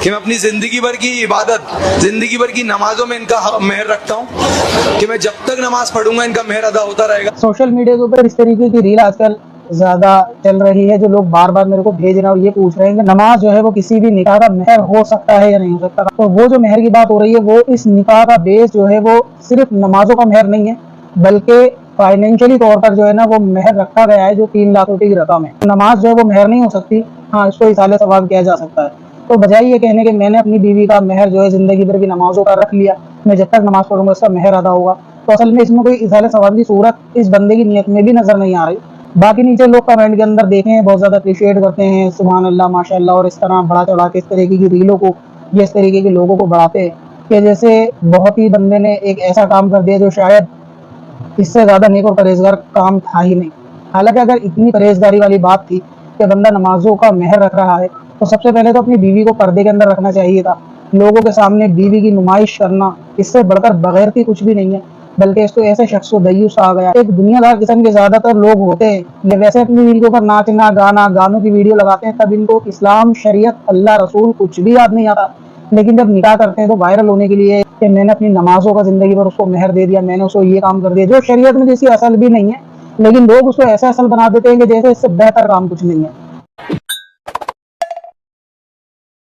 کہ میں اپنی زندگی بھر کی عبادت، زندگی بھر کی نمازوں میں ان کا مہر رکھتا ہوں کہ میں جب تک نماز پڑھوں گا ان کا مہر ادا ہوتا رہے گا۔ سوشل میڈیا کے اوپر اس طریقے کی ریل آج کل زیادہ چل رہی ہے، جو لوگ بار بار میرے کو بھیج رہے ہیں اور یہ پوچھ رہے ہیں کہ نماز جو ہے وہ کسی بھی نکاح کا مہر ہو سکتا ہے یا نہیں ہو سکتا۔ تو وہ جو مہر کی بات ہو رہی ہے وہ اس نکاح کا بیس جو ہے وہ صرف نمازوں کا مہر نہیں ہے، بلکہ فائنینشلی طور پر جو ہے نا وہ مہر رکھا گیا ہے جو 3 لاکھ روپے کی رقم ہے۔ نماز جو ہے وہ مہر نہیں ہو سکتی، ہاں اس کو اصالہ ثواب کیا جا سکتا ہے۔ تو بجائے یہ کہنے کہ میں نے اپنی بیوی کا مہر جو ہے زندگی بھر کی نمازوں کا رکھ لیا، میں جب تک نماز پڑھوں گا اس کا مہر ادا ہوگا، تو اصل میں اس میں کوئی اصالہ ثواب کی صورت اس بندے کی نیت میں بھی نظر نہیں آ رہی۔ باقی نیچے لوگ کمنٹ کے اندر دیکھیں ہیں بہت زیادہ اپریشیٹ کرتے ہیں، سبحان اللہ ماشاء اللہ، اور اس طرح بڑا چڑھا کے اس طریقے کی ریلوں کو، یہ اس طریقے کے لوگوں کو بڑھاتے ہیں کہ جیسے بہت ہی بندے نے ایک ایسا کام کر دیا جو شاید اس سے زیادہ نیک اور پرہیزگار کام تھا ہی نہیں۔ حالانکہ اگر اتنی پرہیزگاری والی بات تھی کہ بندہ نمازوں کا مہر رکھ رہا ہے تو سب سے پہلے تو اپنی بیوی کو پردے کے اندر رکھنا چاہیے تھا۔ لوگوں کے سامنے بیوی کی نمائش کرنا اس سے بڑھ کر بغیرتی کچھ بھی نہیں ہے، بلکہ اس کو ایسے شخص کو دیوس آ گیا۔ ایک دنیا دار قسم کے زیادہ تر لوگ ہوتے ہیں یہ ویسے اپنی ویڈیو پر ناچنا گانا گانوں کی ویڈیو لگاتے ہیں، تب ان کو اسلام شریعت اللہ رسول کچھ بھی یاد نہیں آتا، لیکن جب نکاح کرتے ہیں تو وائرل ہونے کے لیے کہ میں نے اپنی نمازوں کا زندگی پر اس کو مہر دے دیا، میں نے اس کو یہ کام کر دیا جو شریعت میں جیسی اصل بھی نہیں ہے، لیکن لوگ اس کو ایسا اصل بنا دیتے ہیں کہ جیسے اس سے بہتر کام کچھ نہیں ہے۔